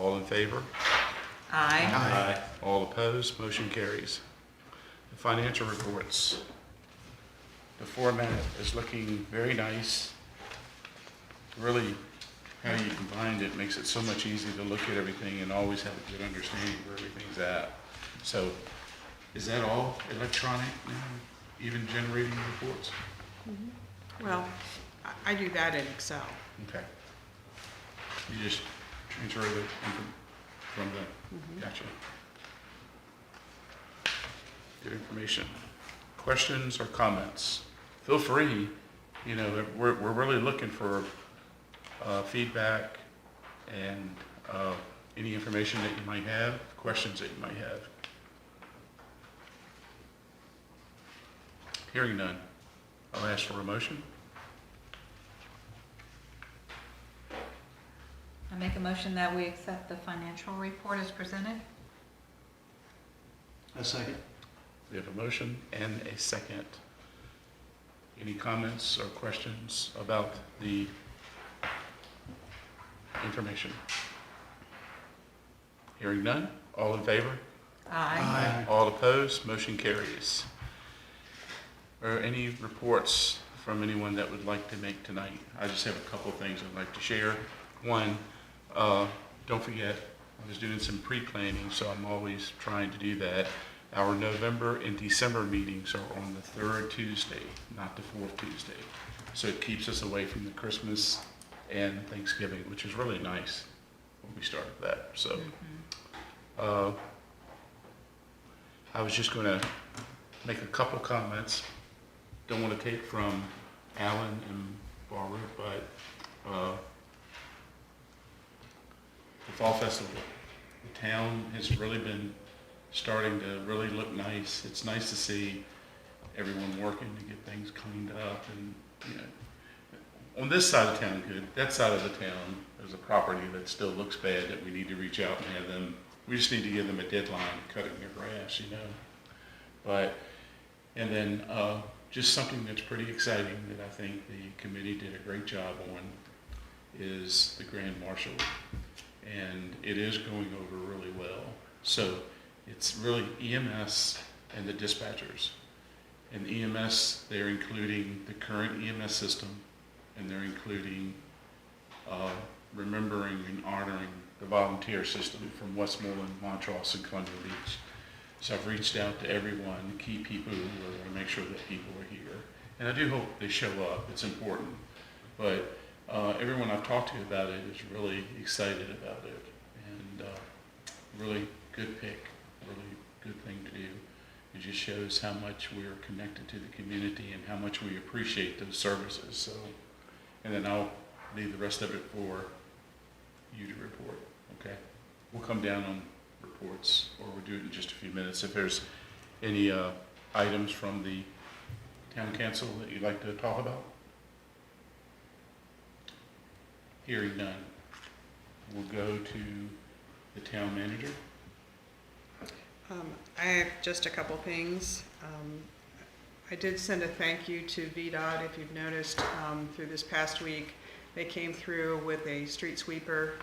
All in favor? Aye. Aye. All opposed? Motion carries. The financial reports. The format is looking very nice. Really, how you combined it makes it so much easier to look at everything and always have a good understanding where everything's at. So, is that all electronic now, even generating reports? Well, I do that in Excel. Okay. You just transfer the from the, gotcha. Good information. Questions or comments? Feel free, you know, we're really looking for feedback and any information that you might have, questions that you might have. Hearing none, I'll ask for a motion. I make a motion that we accept the financial report as presented. A second. We have a motion and a second. Any comments or questions about the information? Hearing none, all in favor? Aye. All opposed, motion carries. Are any reports from anyone that would like to make tonight? I just have a couple of things I'd like to share. One, don't forget, I was doing some pre-planning, so I'm always trying to do that. Our November and December meetings are on the third Tuesday, not the fourth Tuesday. So it keeps us away from the Christmas and Thanksgiving, which is really nice when we started that. So I was just going to make a couple comments. Don't want to take from Alan and Barbara, but the Fall Festival, the town has really been starting to really look nice. It's nice to see everyone working to get things cleaned up, and you know, on this side of town, good. That side of the town, there's a property that still looks bad that we need to reach out and have them. We just need to give them a deadline to cutting their grass, you know. But and then just something that's pretty exciting that I think the committee did a great job on is the Grand Marshal, and it is going over really well. So it's really EMS and the dispatchers. And EMS, they're including the current EMS system, and they're including remembering and honoring the volunteer system from Westmoreland, Montross, and Columbia Beach. So I've reached out to everyone, the key people who are going to make sure that people are here. And I do hope they show up. It's important. But everyone I've talked to about it is really excited about it. And really good pick, really good thing to do. It just shows how much we're connected to the community and how much we appreciate those services. So, and then I'll leave the rest of it for you to report, okay? We'll come down on reports, or we'll do it in just a few minutes. If there's any items from the town council that you'd like to talk about? Hearing none, we'll go to the town manager. I have just a couple things. I did send a thank you to VDOT. If you've noticed, through this past week, they came through with a street sweeper.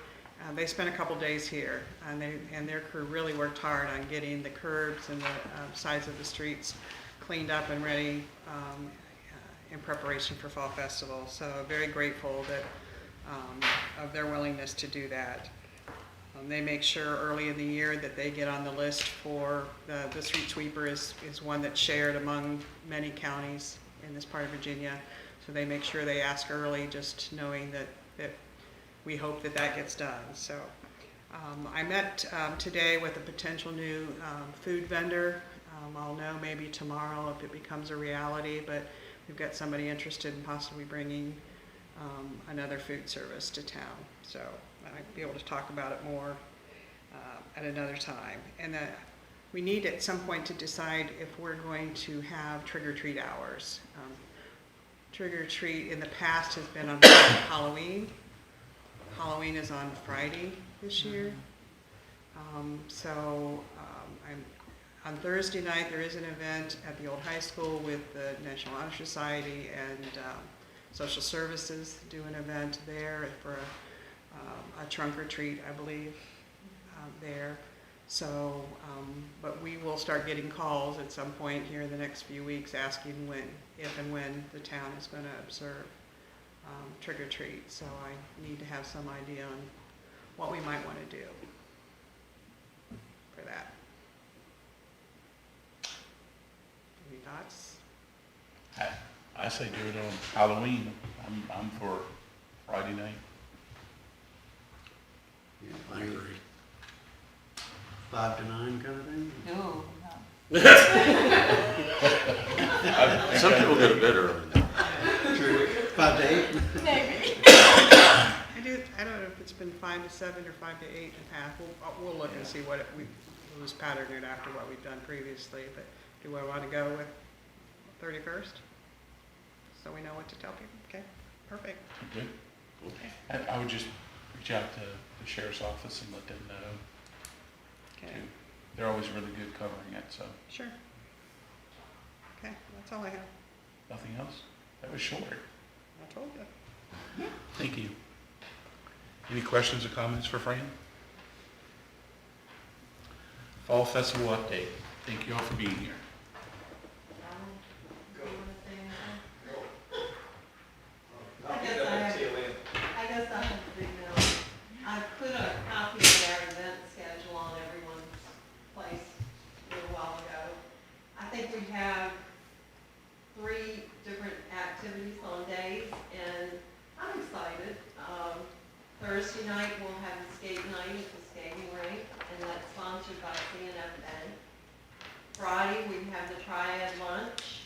They spent a couple days here, and their crew really worked hard on getting the curbs and the sides of the streets cleaned up and ready in preparation for Fall Festival. So very grateful that of their willingness to do that. They make sure early in the year that they get on the list for the street sweeper is one that's shared among many counties in this part of Virginia. So they make sure they ask early, just knowing that we hope that gets done. So I met today with a potential new food vendor. I'll know maybe tomorrow if it becomes a reality, but we've got somebody interested in possibly bringing another food service to town. So I'd be able to talk about it more at another time. And we need at some point to decide if we're going to have trick-or-treat hours. Trick-or-treat in the past has been on Halloween. Halloween is on Friday this year. On Thursday night there is an event at the old high school with the National Honor Society and Social Services do an event there for a trunk or treat, I believe. there. So, but we will start getting calls at some point here in the next few weeks asking if and when the town is going to observe trick or treat. So I need to have some idea on what we might want to do for that. Any thoughts? I say do it on Halloween. I'm for Friday night. Yeah, I agree. 5 to 9 kind of thing? No, no. Some people go to bed early now. True. 5 to 8? Maybe. I don't know if it's been 5 to 7 or 5 to 8 in the past. We'll look and see what was patterned it after what we've done previously. But do I want to go with 31st? So we know what to tell people. Okay, perfect. Good. I would just reach out to the sheriff's office and let them know. Okay, Too. They're always really good covering it, so sure. Okay, that's all I have. nothing else. That was short. I told you. Thank you. Any questions or comments for Fran? Fall Festival update. Thank you all for being here. I guess I have to email. I put a copy of our event schedule on everyone's place a little while ago. I think we have 3 different activities on days, and I'm excited. Thursday night, we'll have the skate night at the skating rink, and that's sponsored by CNFA. Friday, we have the Triad Lunch.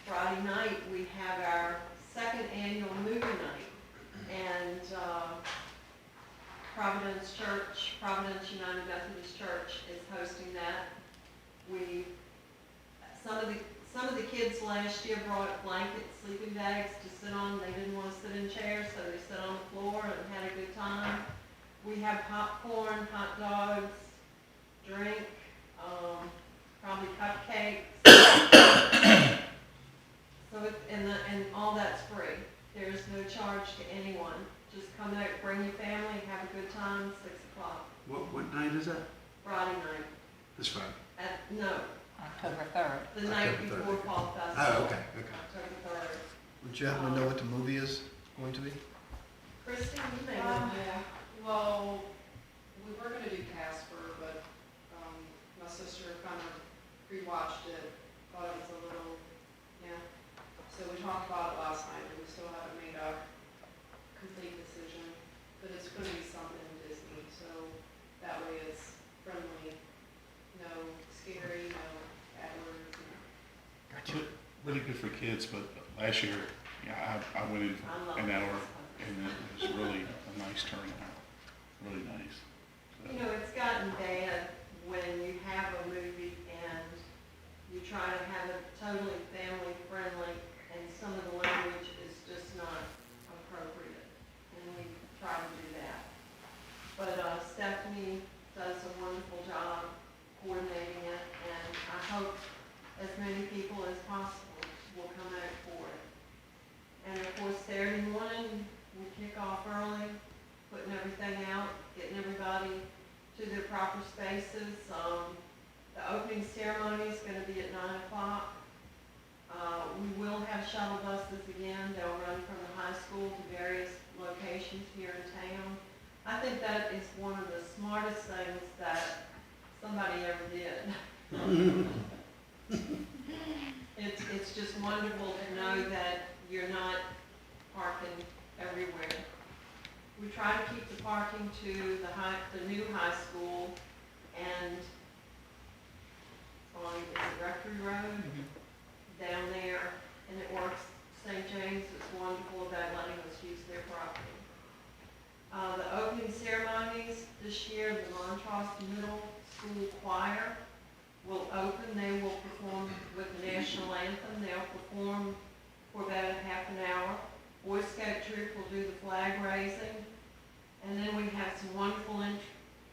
Friday night, we have our 2nd annual movie night, and Providence United Methodist Church is hosting that. Some of the kids last year brought blankets, sleeping bags to sit on. They didn't want to sit in chairs, so they sat on the floor and had a good time. We have popcorn, hot dogs, drink, probably cupcakes. So and all that's free. There is no charge to anyone. Just come out, bring your family, have a good time, 6 o'clock. What night is that? Friday night. This Friday. No, October 3rd. the night October before 3rd. Fall Festival. Oh, okay. October 3rd. Would you happen to know what the movie is going to be? Christie, you may know. Well, we were gonna do Casper, but, my sister kind of rewatched it, thought it was a little, yeah. So we talked about it last night, and we still haven't made a complete decision, but it's gonna be something Disney, so that way it's friendly, no scary, no bad words. Gotcha. Really good for kids, but last year, yeah, I went in for I love an hour this. and it was really a nice turnout. Really nice. So, You know, it's gotten bad when you have a movie and you try to have it totally family friendly and some of the language is just not appropriate. And we try to do that. But Stephanie does a wonderful job coordinating it, and I hope as many people as possible will come out for it. And of course, Saturday morning, we kick off early, putting everything out, getting everybody to their proper spaces. The opening ceremony is going to be at 9 o'clock. We will have shuttle buses again. They'll run from the high school to various locations here in town. I think that is one of the smartest things that somebody ever did. It's just wonderful to know that you're not parking everywhere. We try to keep the parking to the new high school and on Rectory Road down there, and it works. St. James is wonderful about letting us use their property. The opening ceremonies this year, the Montross Middle School Choir will open. They will perform with the national anthem. They'll perform for about a half an hour. Boy Scout Troop will do the flag raising. And then we have some wonderful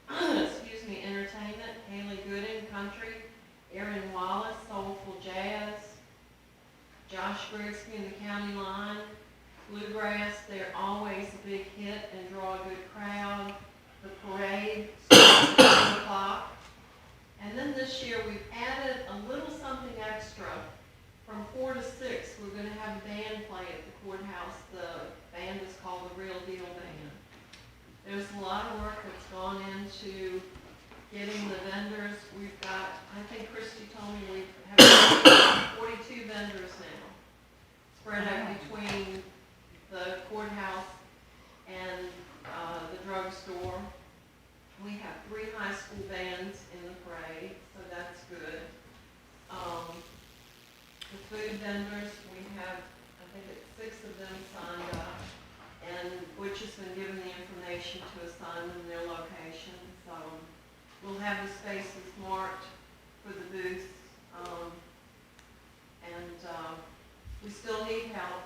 entertainment. Haley Gooding, country. Erin Wallace, soulful jazz. Josh Grigsby and the County Line. Bluegrass, they're always a big hit and draw a good crowd. The parade starts gone into getting the vendors. We've got, I think Christy told me we have 42 vendors now, spread out between the courthouse and the drugstore. We have 3 high school bands in the parade, so that's good. The food vendors, we have, I think it's 6 of them signed up, and Butch has been given the information to assign them their locations. We'll have the spaces marked for the booths, and we still need help.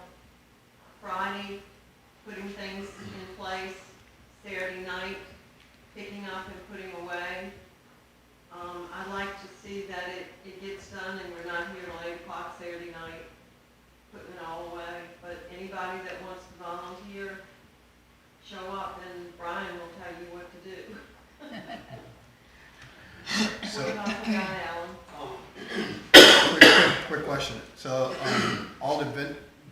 Friday, putting things in place, Saturday night, picking up and putting away. I'd like to see that it gets done and we're not here till 8 o'clock Saturday night, putting it all away. But anybody that wants to volunteer, show up and Brian will tell you what to do. So, What about the guy, Alan? quick question. So, all the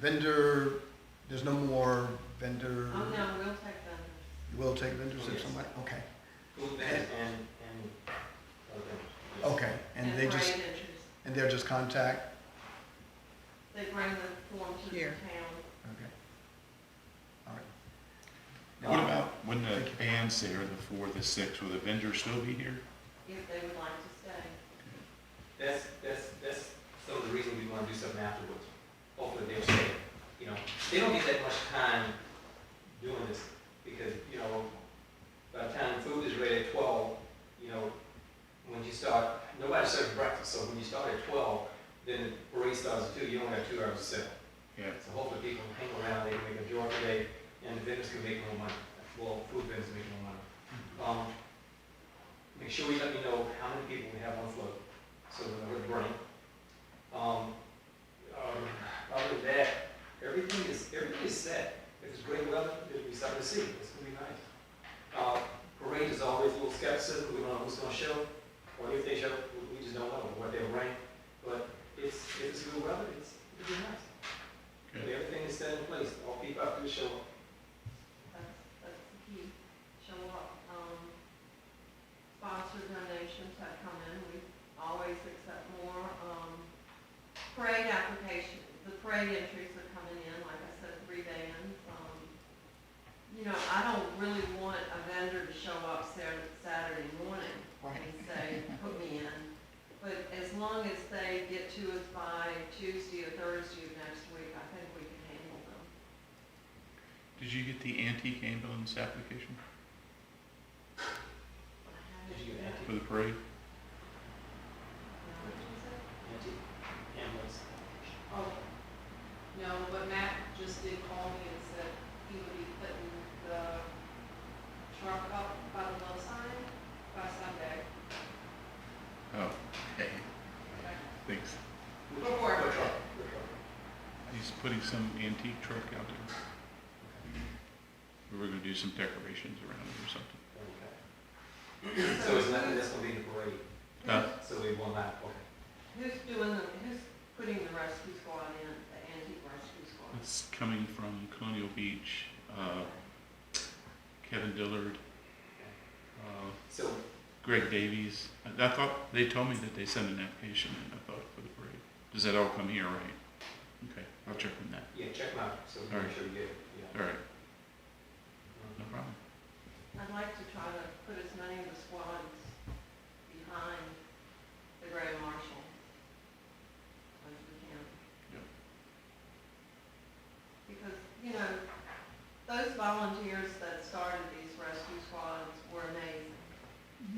vendor, there's no more vendor? Oh, no, we'll take vendors. You will take vendors Oh, if yes. somebody, okay. Food bands and other vendors. Yes. Okay, and they just, parade entries. and they're just contact? They bring the form to the Here. town. Okay. All right. What about when the band's there, the 4, the 6, will the vendors still be here? If they would like to stay. That's some of the reasons we want to do something afterwards. Hopefully they'll stay. You know, they don't get that much time doing this because, you know, by the time food is ready at 12, you know, when you start, nobody serves breakfast, so when you start at 12, then the parade starts at 2, you only have 2 hours to sell. Yeah. So hopefully people hang around, they can make a joy today, and the vendors can make more money. Well, food vendors make more money. Make sure you let me know how many people we have on float, so we're bring. Other than that, everything is set. If it's great weather, it'll be something to see. It's gonna be nice. Parade is always a little skepticism. We don't know who's gonna show, or if they show, we just don't know what they'll bring. But if it's good weather, it'll be nice. Good. Everything is set in place. All people have to do is show up. That's the key, show up. Sponsor donations that come in, we always accept more. Parade application, the parade entries are coming in, like I said, 3 bands. You know, I don't really want a vendor to show up Saturday morning and say, put me in. But as long as they get to us by Tuesday or Thursday of next week, I think we can handle them. Did you get the antique ambulance application Did you get for the parade? antique ambulance? Oh, no, but Matt just did call me and said he would be putting the truck up by the low sign by Sunday. Oh, okay. Thanks. Before I What forget. truck? What truck? He's putting some antique truck out there. We were gonna do some decorations around it or something. Okay. So it's nothing that's gonna be in the parade? So we one lap, okay. Who's putting the rescue squad in, the antique rescue squad? It's coming from Colonial Beach, Kevin Dillard, So, Greg Davies. I thought, they told me that they sent an application in, I thought, for the parade. Does that all come here, right? Okay, I'll check on that. yeah, check them out, so All make right. sure you get it, yeah. All right, no problem. I'd like to try to put as many of the squads behind the Grand Marshal as we can. Yep. Because, you know, those volunteers that started these rescue squads were amazing.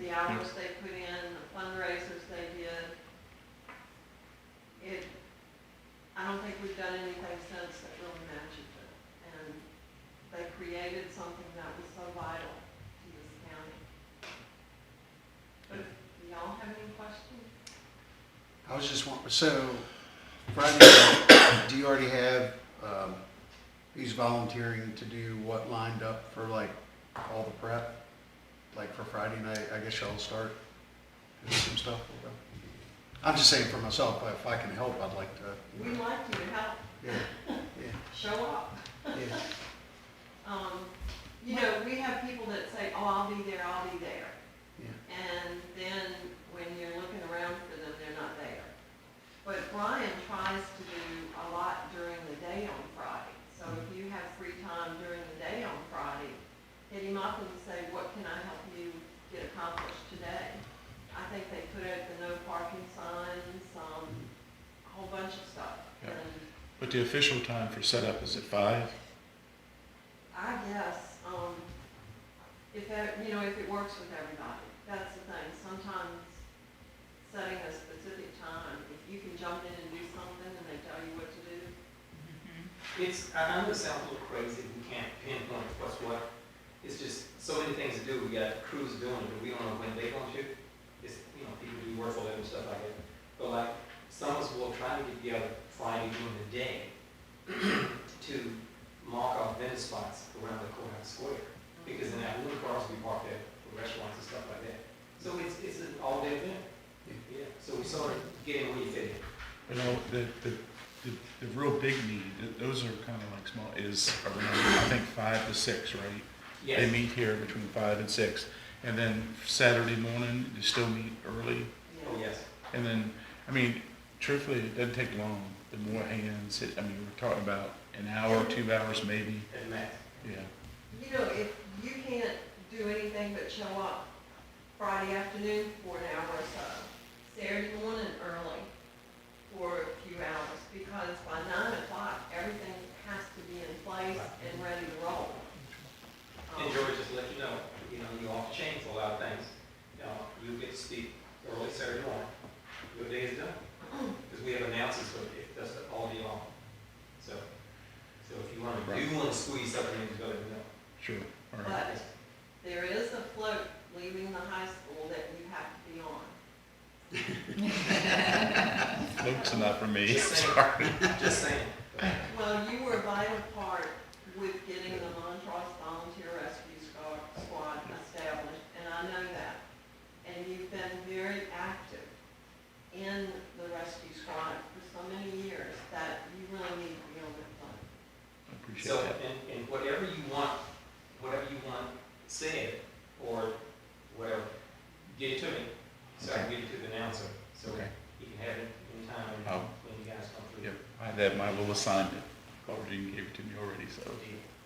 The hours they put in, the fundraisers they did. I don't think we've done anything since that really matches it. And they created something that was so vital to this county. But do y'all have any questions? I was just wondering, so Friday night, do you already have, who's volunteering to do what lined up for like all the prep? Like for Friday night, I guess y'all start doing some stuff. I'm just saying for myself, if I can help, I'd like to. We'd like you to help Yeah, yeah, show up. yeah. You know, we have people that say, oh, I'll be there, I'll be there. Yeah. And then when you're looking around for them, they're not there. But Brian tries to do a lot during the day on Friday. So if you have free time during the day on Friday, hit him up and say, what can I help you get accomplished today? I think they put out the no parking signs, a whole bunch of stuff. Yeah. And But the official time for setup is at 5? I guess, if that, you know, if it works with everybody, that's the thing. Sometimes setting a specific time, if you can jump in and do something and they tell you what to do. I know it sounds a little crazy, we can't pinpoint what's what. It's just so many things to do, we got crews doing it, but we don't know when they're going to. It's, you know, people do work for them and stuff like that. But like, some of us will try to get together Friday during the day to mark off vendor spots around the courthouse square. Because in that little cars we park there for restaurants and stuff like that. So it's an all-day event. Yeah, so we sort of get in where you fit in. You know, the real big need, those are kind of like small, is around, I think, 5 to 6, right? Yes. They meet here between 5 and 6. And then Saturday morning, they still meet early. Oh, yes. And then, I mean, truthfully, it doesn't take long. The more hands, I mean, we're talking about an hour, 2 hours maybe. At max. Yeah. You know, if you can't do anything but show up Friday afternoon for an hour or so, Saturday morning early for a few hours, because by 9 o'clock, everything has to be in place and ready to roll. And George, just to let you know, you off the chain for a lot of things. You get to speak early Saturday morning. Your day is done. Because we have announcements, so it does it all day long. So if you want to squeeze something in, just go ahead and know. Sure. All right. But there is a float leaving the high school that you have to be on. Floats are not for me. Just saying. Sorry. Just saying. Well, you were a vital part with getting the Montross Volunteer Rescue Squad established, and I know that. And you've been very active in the rescue squad for so many years that you really need to be on that float. I appreciate So, that. and whatever you want said, or whatever, get it to me, so I can get it to the announcer, so Okay. you can have it in time Oh. when you guys come through. Yep, I had that, my little assignment. Robert Jean gave it to me already, so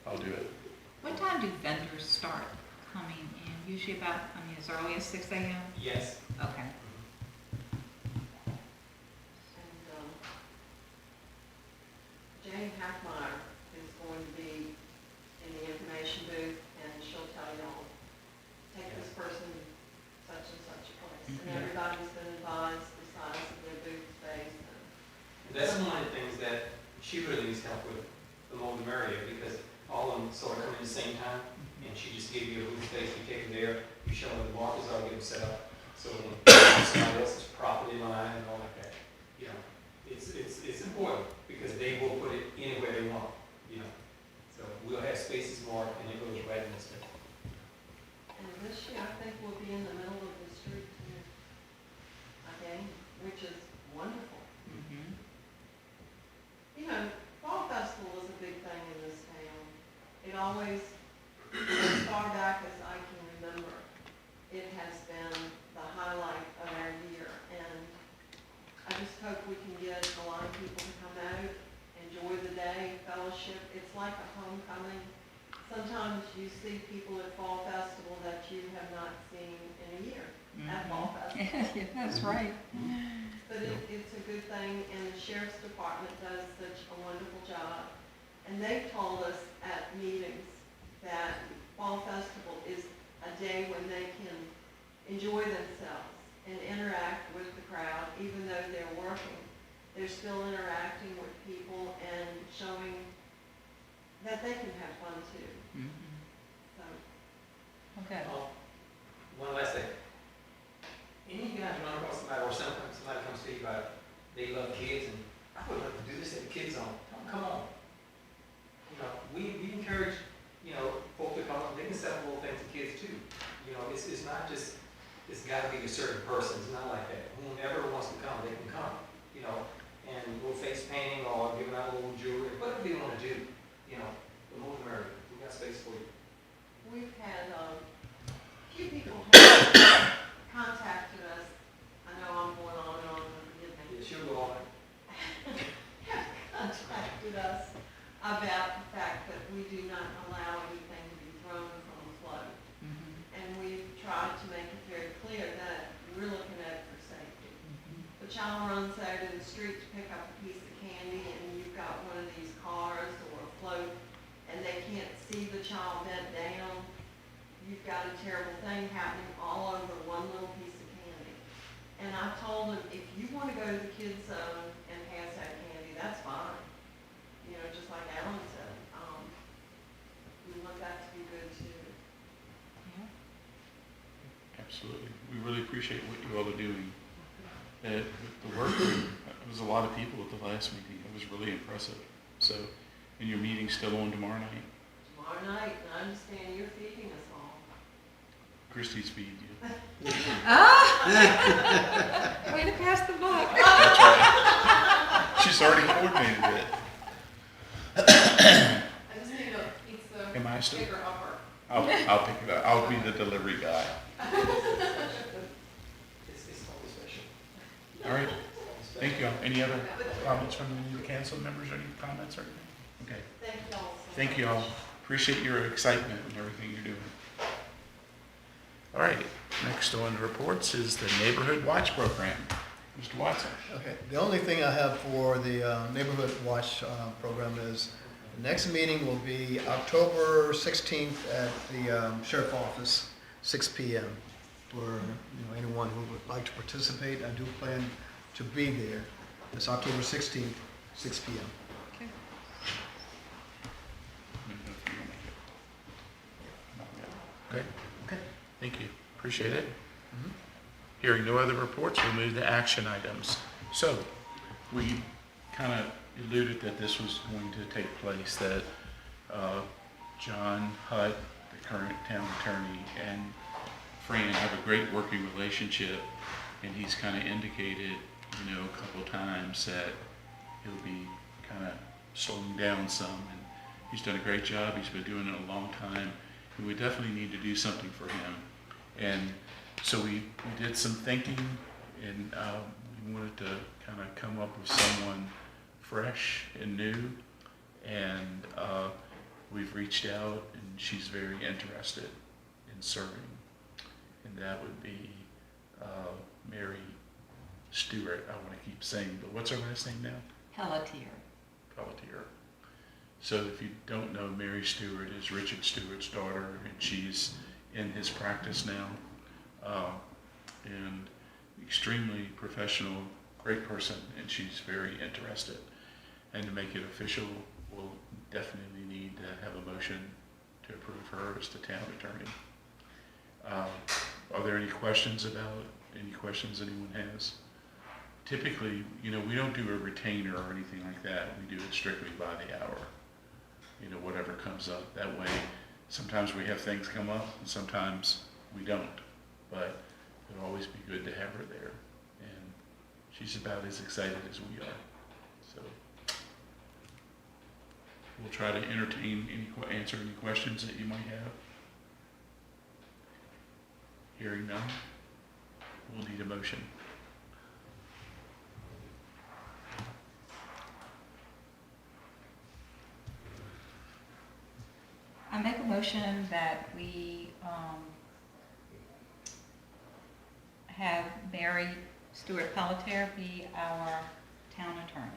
I'll do it. What time do vendors start coming in? Usually about, I mean, as early as 6 a.m.? Yes. Okay. And Jane Hackmeyer is going to be in the information booth, and she'll tell y'all, take this person such and such a place. And Mhm. everybody's been advised the size of their booth space. And That's one of the things that she really needs help with, the more the merrier, because all of them sort of come in the same time, and she just gave you a booth space, you take them there, you show them the markers, I'll get them set up, so when somebody else's property line and all like that, it's important, because they will put it anywhere they want, So we'll have spaces marked, and it goes right in this. And this year, I think we'll be in the middle of the street too, again, which is wonderful. Mm-hmm. You know, Fall Festival is a big thing in this town. It always, as far back as I can remember, it has been the highlight of our year. And I just hope we can get a lot of people to come out, enjoy the day, fellowship. It's like a homecoming. Sometimes you see people at Fall Festival that you have not seen in a year at Fall Festival. Yeah, that's right. But it's a good thing, and the sheriff's department does such a wonderful job. And they've told us at meetings that Fall Festival is a day when they can enjoy themselves and interact with the crowd, even though they're working. They're still interacting with people and showing that they can have fun too. Mm-hmm. So, Okay. One last thing. Any of you guys run across somebody, or sometimes somebody comes to you about, they love kids, and I would love to do this at the kids' zone. Come on. We encourage, folks to come, they can sell little things to kids too. It's not just, it's gotta be a certain person, it's not like that. Whomever wants to come, they can come, and we'll face painting or giving out a little jewelry, whatever they wanna do, the more the merrier. We got space for you. we've had, a few people have contacted us. I know I'm going on and on, forgive me. Yeah, she'll go on. Have contacted us about the fact that we do not allow anything to be thrown from a float. And we've tried to make it very clear that we're looking at it for safety. The child runs out in the street to pick up a piece of candy, and you've got one of these cars or a float, and they can't see the child bent down. You've got a terrible thing happening all over one little piece of candy. And I told them, if you want to go to the kids' zone and pass out candy, that's fine. You know, just like Alan said, we want that to be good too. Absolutely. We really appreciate what you all are doing. With the work, there was a lot of people at the last meeting. It was really impressive. So, and your meeting's still on tomorrow night? Tomorrow night, and I understand you're feeding us all. Christie's feed you. Way to pass the buck. That's right. She's already coordinated it. I just need a pizza, Am I still? bigger upper. I'll pick it up. I'll be the delivery guy. It's totally special. All right. Thank you all. Any other comments from any of the council members or any comments or anything? Okay. Thank you all so Thank you all. Appreciate your excitement and everything you're doing. All right. Next on the reports is the Neighborhood Watch Program. Mr. Watson. Okay, the only thing I have for the Neighborhood Watch program is, the next meeting will be October 16th at the Sheriff Office, 6 p.m. For anyone who would like to participate, I do plan to be there. It's October 16th, 6 p.m. Okay. Okay. Thank you. Appreciate it. Mhm. Hearing no other reports, we'll move to action items. So, we kind of alluded that this was going to take place, that John Hutt, the current town attorney, and Fran have a great working relationship, and he's kind of indicated, a couple times that he'll be kind of slowing down some, and he's done a great job. He's been doing it a long time, and we definitely need to do something for him. And so we did some thinking, and we wanted to kind of come up with someone fresh and new, and we've reached out, and she's very interested in serving, and that would be Mary Stewart. I want to keep saying, but what's her last name now? Pelletier. Pelletier. So if you don't know, Mary Stewart is Richard Stewart's daughter, and she's in his practice now, and extremely professional, great person, and she's very interested. And to make it official, we'll definitely need to have a motion to approve her as the town attorney. Are there any questions anyone has? Typically, we don't do a retainer or anything like that. We do it strictly by the hour. Whatever comes up. That way, sometimes we have things come up, and sometimes we don't. But it'll always be good to have her there. And she's about as excited as we are. So we'll try to answer any questions that you might have. Hearing none, we'll need a motion. I make a motion that we have Mary Stewart Pelletier be our town attorney.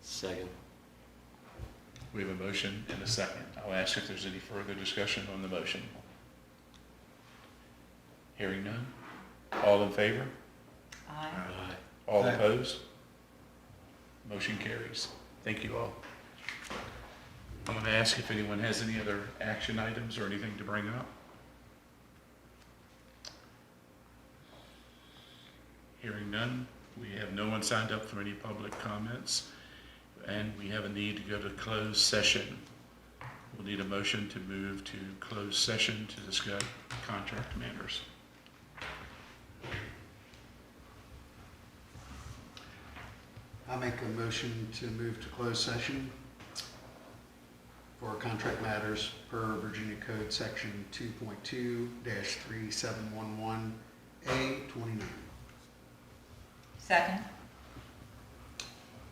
Second. We have a motion and a second. I'll ask if there's any further discussion on the motion. Hearing none. All in favor? Aye. All Aye. opposed? Motion carries. Thank you all. I'm going to ask if anyone has any other action items or anything to bring up. Hearing none. We have no one signed up for any public comments, and we have a need to go to closed session. We'll need a motion to move to closed session to discuss contract matters. I make a motion to move to closed session or contract matters per Virginia Code Section 2.2-3711A29. Second?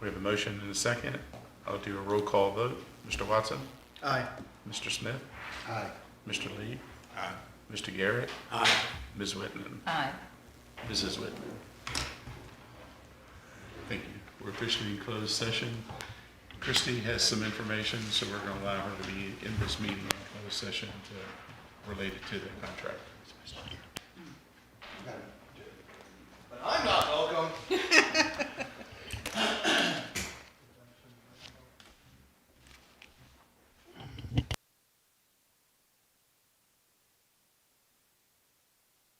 We have a motion and a second. I'll do a roll call vote. Mr. Watson? Aye. Mr. Smith? Aye. Mr. Lee? Aye. Mr. Garrett? Aye. Ms. Whitman? Aye. Mrs. Whitman? Thank you. We're officially in closed session. Christie has some information, so we're going to allow her to be in this meeting in closed session related to the contract.